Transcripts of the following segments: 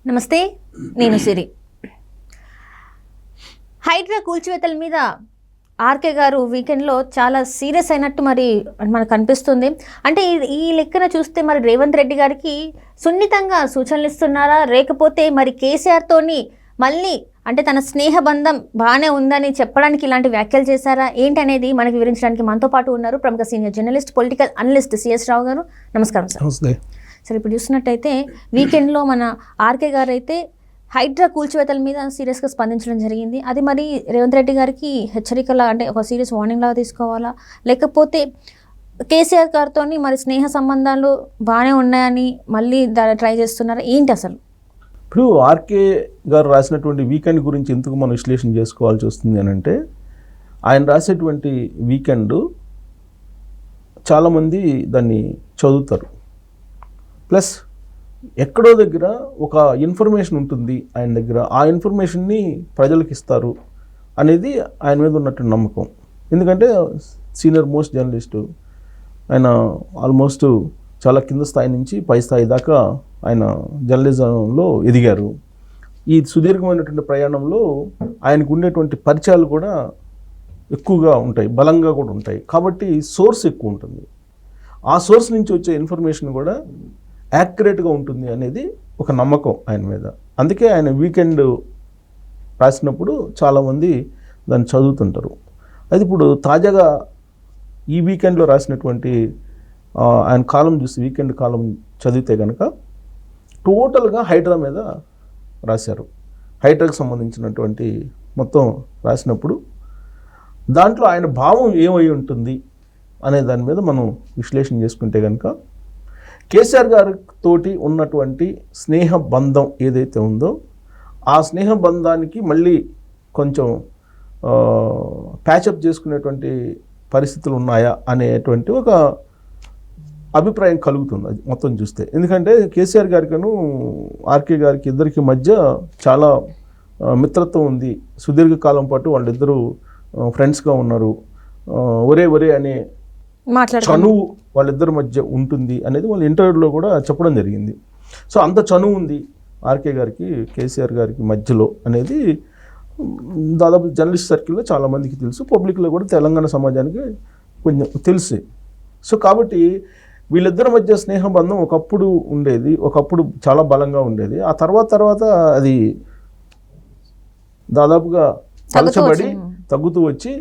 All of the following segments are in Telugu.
నమస్తే, నేను సిరి. హైడ్రా కూల్చివేతల మీద ఆర్కే గారు వీకెండ్లో చాలా సీరియస్ అయినట్టు మరి మనకు అనిపిస్తుంది. అంటే ఈ లెక్కన చూస్తే మరి రేవంత్ రెడ్డి గారికి సున్నితంగా సూచనలు ఇస్తున్నారా, లేకపోతే మరి కేసీఆర్తోని మళ్ళీ అంటే తన స్నేహబంధం బాగానే ఉందని చెప్పడానికి ఇలాంటి వ్యాఖ్యలు చేశారా ఏంటనేది మనకు వివరించడానికి మనతో పాటు ఉన్నారు ప్రముఖ senior journalist, political analyst CS Rao garu. నమస్కారం సార్. సరే, ఇప్పుడు చూస్తున్నట్టయితే వీకెండ్లో మన ఆర్కే గారు అయితే హైడ్రా కూల్చివేతల మీద సీరియస్గా స్పందించడం జరిగింది. అది మరి రేవంత్ రెడ్డి గారికి హెచ్చరికలా, అంటే ఒక సీరియస్ వార్నింగ్ లాగా తీసుకోవాలా, లేకపోతే కేసీఆర్ గారితో మరి స్నేహ సంబంధాలు బాగానే ఉన్నాయని మళ్ళీ ట్రై చేస్తున్నారా ఏంటి అసలు? ఇప్పుడు ఆర్కే గారు రాసినటువంటి వీకెండ్ గురించి ఎందుకు మనం విశ్లేషణ చేసుకోవాల్సి వస్తుంది అని అంటే, ఆయన రాసేటువంటి వీకెండ్ చాలామంది దాన్ని చదువుతారు. ప్లస్ ఎక్కడో దగ్గర ఒక ఇన్ఫర్మేషన్ ఉంటుంది ఆయన దగ్గర, ఆ ఇన్ఫర్మేషన్ని ప్రజలకు ఇస్తారు అనేది ఆయన మీద ఉన్నటువంటి నమ్మకం. ఎందుకంటే సీనియర్ మోస్ట్ జర్నలిస్టు ఆయన, ఆల్మోస్ట్ చాలా కింద స్థాయి నుంచి పై స్థాయి దాకా ఆయన జర్నలిజంలో ఎదిగారు. ఈ సుదీర్ఘమైనటువంటి ప్రయాణంలో ఆయనకు ఉండేటువంటి పరిచయాలు కూడా ఎక్కువగా ఉంటాయి, బలంగా కూడా ఉంటాయి. కాబట్టి సోర్స్ ఎక్కువ ఉంటుంది. ఆ సోర్స్ నుంచి వచ్చే ఇన్ఫర్మేషన్ కూడా యాక్యురేట్గా ఉంటుంది అనేది ఒక నమ్మకం ఆయన మీద. అందుకే ఆయన వీకెండ్ రాసినప్పుడు చాలామంది దాన్ని చదువుతుంటారు. అది ఇప్పుడు తాజాగా ఈ వీకెండ్లో రాసినటువంటి ఆయన కాలం చూసి, వీకెండ్ కాలం చదివితే కనుక టోటల్గా హైడ్రా మీద రాశారు. హైడ్రాకి సంబంధించినటువంటి మొత్తం రాసినప్పుడు దాంట్లో ఆయన భావం ఏమై ఉంటుంది అనే దాని మీద మనం విశ్లేషణ చేసుకుంటే కనుక, కేసీఆర్ గారితోటి ఉన్నటువంటి స్నేహ బంధం ఏదైతే ఉందో ఆ స్నేహ బంధానికి మళ్ళీ కొంచెం ప్యాచప్ చేసుకునేటువంటి పరిస్థితులు ఉన్నాయా అనేటువంటి ఒక అభిప్రాయం కలుగుతుంది అది మొత్తం చూస్తే. ఎందుకంటే కేసీఆర్ గారికను ఆర్కే గారికి ఇద్దరికి మధ్య చాలా మిత్రత్వం ఉంది. సుదీర్ఘకాలం పాటు వాళ్ళిద్దరూ ఫ్రెండ్స్గా ఉన్నారు. ఒరే అనే చనువు వాళ్ళిద్దరి మధ్య ఉంటుంది అనేది వాళ్ళ ఇంటర్వ్యూలో కూడా చెప్పడం జరిగింది. సో అంత చనువు ఉంది ఆర్కే గారికి కేసీఆర్ గారికి మధ్యలో అనేది దాదాపు జర్నలిస్ట్ సర్కిల్లో చాలామందికి తెలుసు, పబ్లిక్లో కూడా తెలంగాణ సమాజానికి కొంచెం తెలుసు. సో కాబట్టి వీళ్ళిద్దరి మధ్య స్నేహబంధం ఒకప్పుడు ఉండేది, ఒకప్పుడు చాలా బలంగా ఉండేది. ఆ తర్వాత అది దాదాపుగా పలచబడి తగ్గుతూ వచ్చి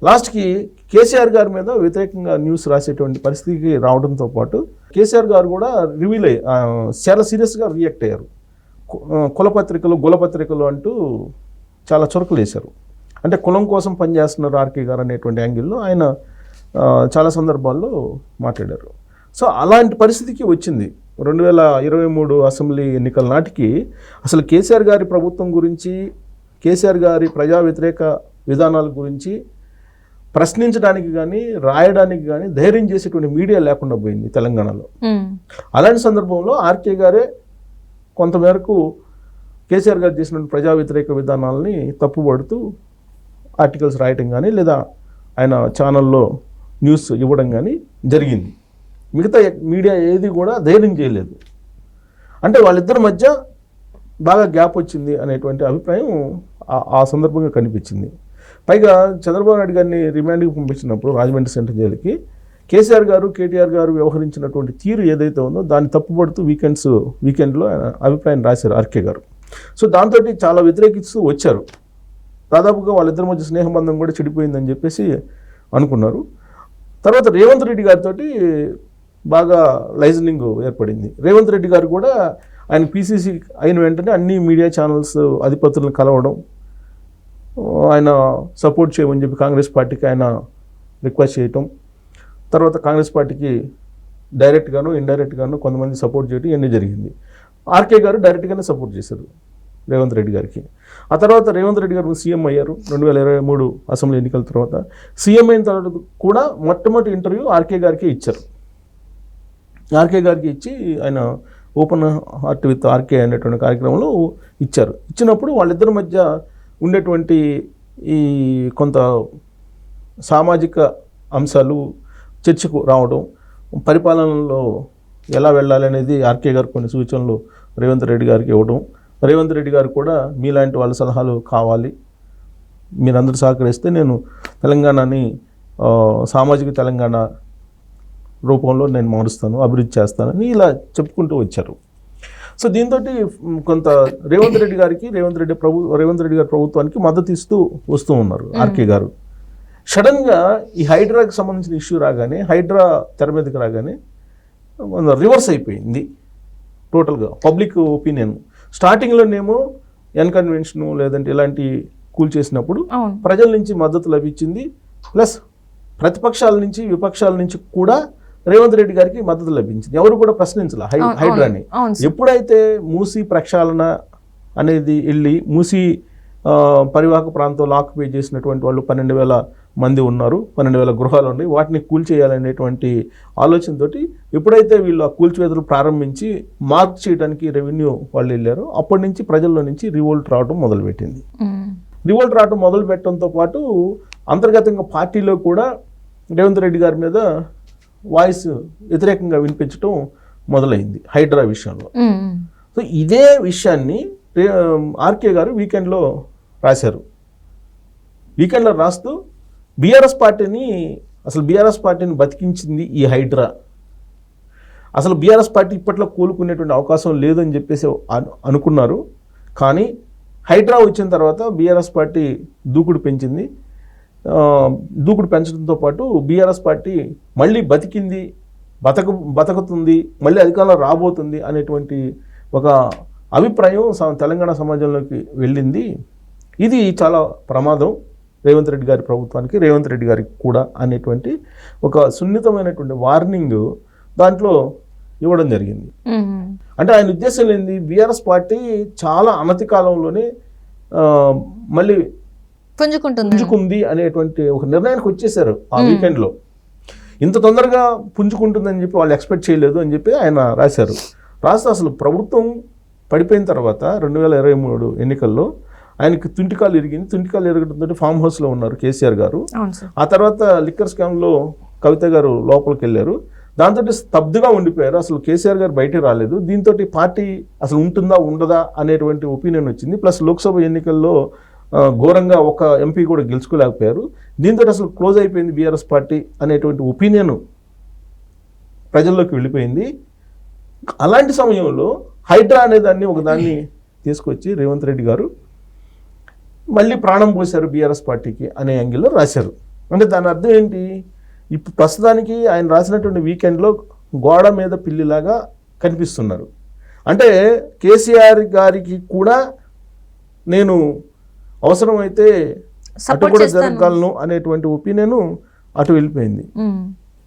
లాస్ట్కి కేసీఆర్ గారి మీద వ్యతిరేకంగా న్యూస్ రాసేటువంటి పరిస్థితికి రావడంతో పాటు కేసీఆర్ గారు కూడా రివీల్ అయ్యి చాలా సీరియస్గా రియాక్ట్ అయ్యారు. గులపత్రికలు అంటూ చాలా చురకలు వేశారు. అంటే కులం కోసం పనిచేస్తున్నారు ఆర్కే గారు అనేటువంటి యాంగిల్లో ఆయన చాలా సందర్భాల్లో మాట్లాడారు. సో అలాంటి పరిస్థితికి వచ్చింది 2023 అసెంబ్లీ ఎన్నికల నాటికి. అసలు కేసీఆర్ గారి ప్రభుత్వం గురించి, కేసీఆర్ గారి ప్రజా వ్యతిరేక విధానాల గురించి ప్రశ్నించడానికి కానీ రాయడానికి కానీ ధైర్యం చేసేటువంటి మీడియా లేకుండా పోయింది తెలంగాణలో. అలాంటి సందర్భంలో ఆర్కే గారే కొంతమేరకు కేసీఆర్ గారు చేసిన ప్రజా వ్యతిరేక విధానాలని తప్పుపడుతూ ఆర్టికల్స్ రాయటం కానీ లేదా ఆయన ఛానల్లో న్యూస్ ఇవ్వడం కానీ జరిగింది. మిగతా మీడియా ఏది కూడా ధైర్యం చేయలేదు. అంటే వాళ్ళిద్దరి మధ్య బాగా గ్యాప్ వచ్చింది అనేటువంటి అభిప్రాయం ఆ సందర్భంగా కనిపించింది. పైగా చంద్రబాబు నాయుడు గారిని రిమాండ్కి పంపించినప్పుడు రాజమండ్రి సెంట్రల్ జైలుకి కేసీఆర్ గారు, కేటీఆర్ గారు వ్యవహరించినటువంటి తీరు ఏదైతే ఉందో దాన్ని తప్పుపడుతూ వీకెండ్లో అభిప్రాయం రాశారు ఆర్కే గారు. సో దాంతో చాలా వ్యతిరేకిస్తూ వచ్చారు. దాదాపుగా వాళ్ళిద్దరి మధ్య స్నేహబంధం కూడా చెడిపోయిందని చెప్పేసి అనుకున్నారు. తర్వాత రేవంత్ రెడ్డి గారితో బాగా లైజనింగ్ ఏర్పడింది. రేవంత్ రెడ్డి గారు కూడా ఆయన పీసీసీ అయిన వెంటనే అన్ని మీడియా ఛానల్స్ అధిపతులను కలవడం, ఆయన సపోర్ట్ చేయమని చెప్పి కాంగ్రెస్ పార్టీకి ఆయన రిక్వెస్ట్ చేయటం, తర్వాత కాంగ్రెస్ పార్టీకి డైరెక్ట్గాను ఇండైరెక్ట్గాను కొంతమంది సపోర్ట్ చేయడం ఇవన్నీ జరిగింది. ఆర్కే గారు డైరెక్ట్గానే సపోర్ట్ చేశారు రేవంత్ రెడ్డి గారికి. ఆ తర్వాత రేవంత్ రెడ్డి గారు సీఎం అయ్యారు 2023 అసెంబ్లీ ఎన్నికల తర్వాత. సీఎం అయిన తర్వాత కూడా మొట్టమొదటి ఇంటర్వ్యూ ఆర్కే గారికి ఇచ్చారు. ఆర్కే గారికి ఇచ్చి ఆయన ఓపెన్ హార్ట్ విత్ ఆర్కే అనేటువంటి కార్యక్రమంలో ఇచ్చారు. ఇచ్చినప్పుడు వాళ్ళిద్దరి మధ్య ఉండేటువంటి ఈ కొంత సామాజిక అంశాలు చర్చకు రావడం, పరిపాలనలో ఎలా వెళ్ళాలి అనేది ఆర్కే గారు కొన్ని సూచనలు రేవంత్ రెడ్డి గారికి ఇవ్వడం, రేవంత్ రెడ్డి గారు కూడా మీలాంటి వాళ్ళ సలహాలు కావాలి, మీరందరూ సహకరిస్తే నేను తెలంగాణని సామాజిక తెలంగాణ రూపంలో నేను మారుస్తాను, అభివృద్ధి చేస్తానని ఇలా చెప్పుకుంటూ వచ్చారు. సో దీంతో కొంత రేవంత్ రెడ్డి గారి ప్రభుత్వానికి మద్దతు ఇస్తూ వస్తూ ఉన్నారు ఆర్కే గారు. సడన్గా ఈ హైడ్రాకి సంబంధించిన ఇష్యూ రాగానే, హైడ్రా తెర మీదకి రాగానే రివర్స్ అయిపోయింది టోటల్గా పబ్లిక్ ఒపీనియన్. స్టార్టింగ్లోనేమో ఎన్కన్వెన్షను లేదంటే ఇలాంటి కూల్ చేసినప్పుడు ప్రజల నుంచి మద్దతు లభించింది, ప్లస్ ప్రతిపక్షాల నుంచి విపక్షాల నుంచి కూడా రేవంత్ రెడ్డి గారికి మద్దతు లభించింది. ఎవరు కూడా ప్రశ్నించాల హైడ్రాని. ఎప్పుడైతే మూసీ ప్రక్షాళన అనేది వెళ్ళి మూసీ పరివాహక ప్రాంతంలో ఆక్యుపై చేసినటువంటి వాళ్ళు 12,000 మంది ఉన్నారు, 12,000 గృహాలు ఉన్నాయి, వాటిని కూల్చేయాలనేటువంటి ఆలోచనతో ఎప్పుడైతే వీళ్ళు ఆ కూల్చివేతలు ప్రారంభించి మార్క్ చేయడానికి రెవెన్యూ వాళ్ళు వెళ్ళారో అప్పటి నుంచి ప్రజల్లో నుంచి రివోల్ట్ రావడం మొదలుపెట్టింది. రివోల్ట్ రావడం మొదలు పెట్టడంతో పాటు అంతర్గతంగా పార్టీలో కూడా రేవంత్ రెడ్డి గారి మీద వాయిస్ వ్యతిరేకంగా వినిపించడం మొదలైంది హైడ్రా విషయంలో. సో ఇదే విషయాన్ని ఆర్కే గారు వీకెండ్లో రాశారు. వీకెండ్లో రాస్తూ బీఆర్ఎస్ పార్టీని బతికించింది ఈ హైడ్రా, అసలు బీఆర్ఎస్ పార్టీ ఇప్పట్లో కోలుకునేటువంటి అవకాశం లేదని చెప్పేసి అనుకున్నారు. కానీ హైడ్రా వచ్చిన తర్వాత బీఆర్ఎస్ పార్టీ దూకుడు పెంచింది. దూకుడు పెంచడంతో పాటు బీఆర్ఎస్ పార్టీ మళ్ళీ బతుకుతుంది, మళ్ళీ అధికారంలో రాబోతుంది అనేటువంటి ఒక అభిప్రాయం తెలంగాణ సమాజంలోకి వెళ్ళింది. ఇది చాలా ప్రమాదం రేవంత్ రెడ్డి గారి ప్రభుత్వానికి, రేవంత్ రెడ్డి గారికి కూడా అనేటువంటి ఒక సున్నితమైనటువంటి వార్నింగ్ దాంట్లో ఇవ్వడం జరిగింది. అంటే ఆయన ఉద్దేశం ఏంది, బీఆర్ఎస్ పార్టీ చాలా అనతి కాలంలోనే మళ్ళీ పుంజుకుంది అనేటువంటి ఒక నిర్ణయానికి వచ్చేసారు ఆ వీకెండ్లో. ఇంత తొందరగా పుంజుకుంటుందని చెప్పి వాళ్ళు ఎక్స్పెక్ట్ చేయలేదు అని చెప్పి ఆయన రాశారు. రాస్తే అసలు ప్రభుత్వం పడిపోయిన తర్వాత 2023 ఎన్నికల్లో ఆయనకి తుంటికాలు ఎరగడంతో ఫామ్ హౌస్లో ఉన్నారు కేసీఆర్ గారు. ఆ తర్వాత లిక్కర్ స్కామ్లో కవిత గారు లోపలికి వెళ్ళారు. దాంతో స్తబ్దుగా ఉండిపోయారు. అసలు కేసీఆర్ గారు బయటకు రాలేదు. దీంతో పార్టీ అసలు ఉంటుందా ఉండదా అనేటువంటి ఒపీనియన్ వచ్చింది. ప్లస్ లోక్సభ ఎన్నికల్లో ఘోరంగా ఒక ఎంపీ కూడా గెలుచుకోలేకపోయారు. దీంతో అసలు క్లోజ్ అయిపోయింది బీఆర్ఎస్ పార్టీ అనేటువంటి ఒపీనియన్ ప్రజల్లోకి వెళ్ళిపోయింది. అలాంటి సమయంలో హైడ్రా అనేదాన్ని ఒకదాన్ని తీసుకొచ్చి రేవంత్ రెడ్డి గారు మళ్ళీ ప్రాణం పోశారు బీఆర్ఎస్ పార్టీకి అనే యాంగిల్లో రాశారు. అంటే దాని అర్థం ఏంటి, ఇప్పుడు ప్రస్తుతానికి ఆయన రాసినటువంటి వీకెండ్లో గోడ మీద పిల్లిలాగా కనిపిస్తున్నారు. అంటే కేసీఆర్ గారికి కూడా నేను అవసరమైతే అటు కూడా జరగలను అనేటువంటి ఒపీనియన్ అటు వెళ్ళిపోయింది.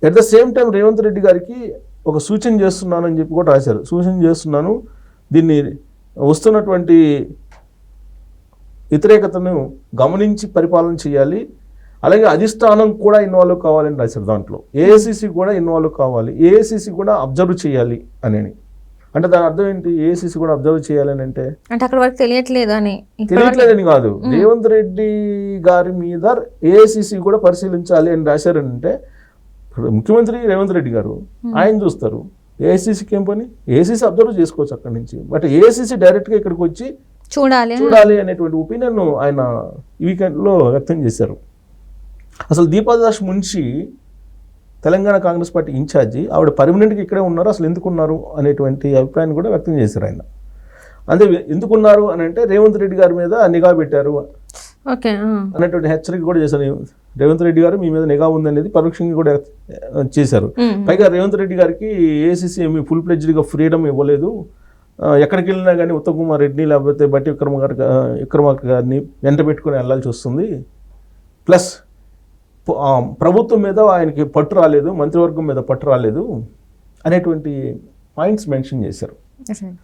At the same time Revanth Reddy గారికి ఒక సూచన చేస్తున్నాను అని చెప్పి కూడా రాశారు. సూచన చేస్తున్నాను, దీన్ని వస్తున్నటువంటి వ్యతిరేకతను గమనించి పరిపాలన చేయాలి, అలాగే అధిష్టానం కూడా ఇన్వాల్వ్ కావాలని రాశారు. దాంట్లో ఏఐసిసి కూడా ఇన్వాల్వ్ కావాలి, ఏఐసిసి కూడా అబ్జర్వ్ చేయాలి అని. అంటే దాని అర్థం ఏంటి, ఏఐసిసి కూడా అబ్జర్వ్ చేయాలని అంటే అక్కడ వరకు తెలియట్లేదని కాదు, రేవంత్ రెడ్డి గారి మీద ఏఐసిసి కూడా పరిశీలించాలి అని రాశారంటే ముఖ్యమంత్రి రేవంత్ రెడ్డి గారు ఆయన చూస్తారు, ఏఐసిసికి ఏం పని, ఏఐసిసి అబ్జర్వ్ చేసుకోవచ్చు అక్కడి నుంచి. బట్ ఏఐసిసి డైరెక్ట్గా ఇక్కడికి వచ్చి చూడాలి అనేటువంటి ఒపీనియన్ ఆయన ఈ వీకెండ్లో వ్యక్తం చేశారు. అసలు దీపాదాస్ మున్షి తెలంగాణ కాంగ్రెస్ పార్టీ ఇన్ఛార్జి, ఆవిడ పర్మనెంట్గా ఇక్కడే ఉన్నారు, అసలు ఎందుకున్నారు అనేటువంటి అభిప్రాయాన్ని కూడా వ్యక్తం చేశారు ఆయన. అంటే ఎందుకున్నారు అని అంటే రేవంత్ రెడ్డి గారి మీద నిఘా పెట్టారు అనేటువంటి హెచ్చరిక కూడా చేశారు. రేవంత్ రెడ్డి గారు మీ మీద నిఘా ఉందనేది పరోక్షంగా కూడా చేశారు. పైగా రేవంత్ రెడ్డి గారికి ఏఐసిసి ఏమి ఫుల్ ప్లెడ్జ్డ్గా ఫ్రీడమ్ ఇవ్వలేదు, ఎక్కడికి వెళ్ళినా కానీ ఉత్తమ్ కుమార్ రెడ్డిని లేకపోతే బట్టి విక్రమార్క గారిని వెంట పెట్టుకుని వెళ్ళాల్సి వస్తుంది. ప్లస్ ప్రభుత్వం మీద ఆయనకి పట్టు రాలేదు, మంత్రివర్గం మీద పట్టు రాలేదు అనేటువంటి పాయింట్స్ మెన్షన్ చేశారు.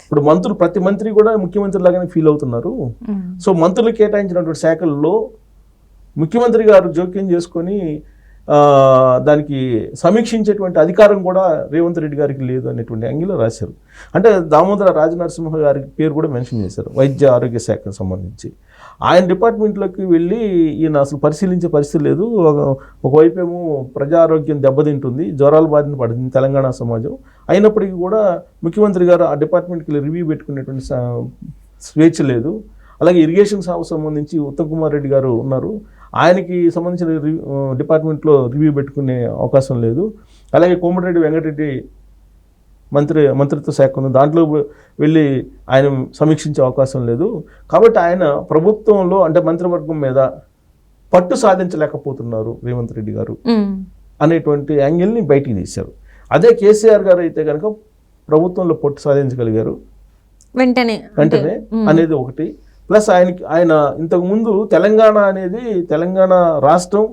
ఇప్పుడు మంత్రులు ప్రతి మంత్రి కూడా ముఖ్యమంత్రి లాగానే ఫీల్ అవుతున్నారు. సో మంత్రులు కేటాయించినటువంటి శాఖల్లో ముఖ్యమంత్రి గారు జోక్యం చేసుకొని దానికి సమీక్షించేటువంటి అధికారం కూడా రేవంత్ రెడ్డి గారికి లేదు అనేటువంటి యాంగిల్లో రాశారు. అంటే దామోదర రాజనరసింహ గారి పేరు కూడా మెన్షన్ చేశారు వైద్య ఆరోగ్య శాఖకు సంబంధించి. ఆయన డిపార్ట్మెంట్లోకి వెళ్ళి ఈయన అసలు పరిశీలించే పరిస్థితి లేదు. ఒకవైపు ఏమో ప్రజా ఆరోగ్యం దెబ్బతింటుంది, జ్వరాల బారిన పడుతుంది తెలంగాణ సమాజం. అయినప్పటికీ కూడా ముఖ్యమంత్రి గారు ఆ డిపార్ట్మెంట్కి రివ్యూ పెట్టుకునేటువంటి స్వేచ్ఛ లేదు. అలాగే ఇరిగేషన్ శాఖకు సంబంధించి ఉత్తమ్ కుమార్ రెడ్డి గారు ఉన్నారు, ఆయనకి సంబంధించిన డిపార్ట్మెంట్లో రివ్యూ పెట్టుకునే అవకాశం లేదు. అలాగే కోమటిరెడ్డి వెంకటరెడ్డి మంత్రిత్వ శాఖ ఉంది, దాంట్లో వెళ్ళి ఆయన సమీక్షించే అవకాశం లేదు. కాబట్టి ఆయన ప్రభుత్వంలో అంటే మంత్రివర్గం మీద పట్టు సాధించలేకపోతున్నారు రేవంత్ రెడ్డి గారు అనేటువంటి యాంగిల్ని బయటికి తీశారు. అదే కేసీఆర్ గారు అయితే కనుక ప్రభుత్వంలో పట్టు సాధించగలిగారు వెంటనే అనేది ఒకటి. ప్లస్ ఆయన ఇంతకుముందు తెలంగాణ రాష్ట్రం,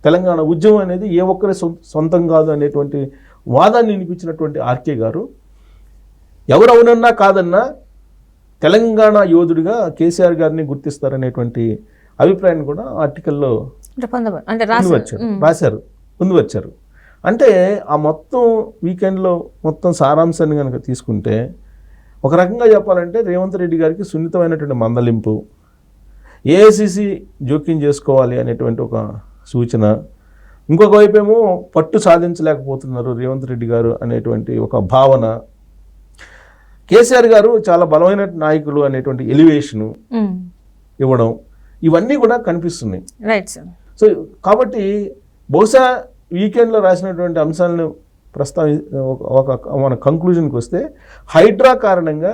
తెలంగాణ ఉద్యమం అనేది ఏ ఒక్కరి సొంతం కాదు అనేటువంటి వాదాన్ని వినిపించినటువంటి ఆర్కే గారు ఎవరవునన్నా కాదన్నా తెలంగాణ యోధుడిగా కేసీఆర్ గారిని గుర్తిస్తారనేటువంటి అభిప్రాయాన్ని కూడా ఆర్టికల్లో ముందు వచ్చారు. అంటే ఆ మొత్తం వీకెండ్లో మొత్తం సారాంశాన్ని కనుక తీసుకుంటే ఒక రకంగా చెప్పాలంటే రేవంత్ రెడ్డి గారికి సున్నితమైనటువంటి మందలింపు, ఏఐసిసి జోక్యం చేసుకోవాలి అనేటువంటి ఒక సూచన, ఇంకొక వైపు ఏమో పట్టు సాధించలేకపోతున్నారు రేవంత్ రెడ్డి గారు అనేటువంటి ఒక భావన, కేసీఆర్ గారు చాలా బలమైన నాయకులు అనేటువంటి ఎలివేషను ఇవ్వడం, ఇవన్నీ కూడా కనిపిస్తున్నాయి. Right sir. సో కాబట్టి బహుశా వీకెండ్లో రాసినటువంటి అంశాలను మన కంక్లూజన్కి వస్తే హైడ్రా కారణంగా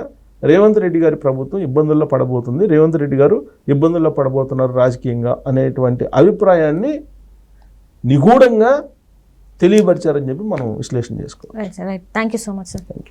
రేవంత్ రెడ్డి గారి ప్రభుత్వం ఇబ్బందుల్లో పడబోతుంది, రేవంత్ రెడ్డి గారు ఇబ్బందుల్లో పడబోతున్నారు రాజకీయంగా అనేటువంటి అభిప్రాయాన్ని నిగూఢంగా తెలియపరిచారని చెప్పి మనం విశ్లేషణ చేసుకోవాలి. Right sir. Right. Thank you so much sir. Thank you.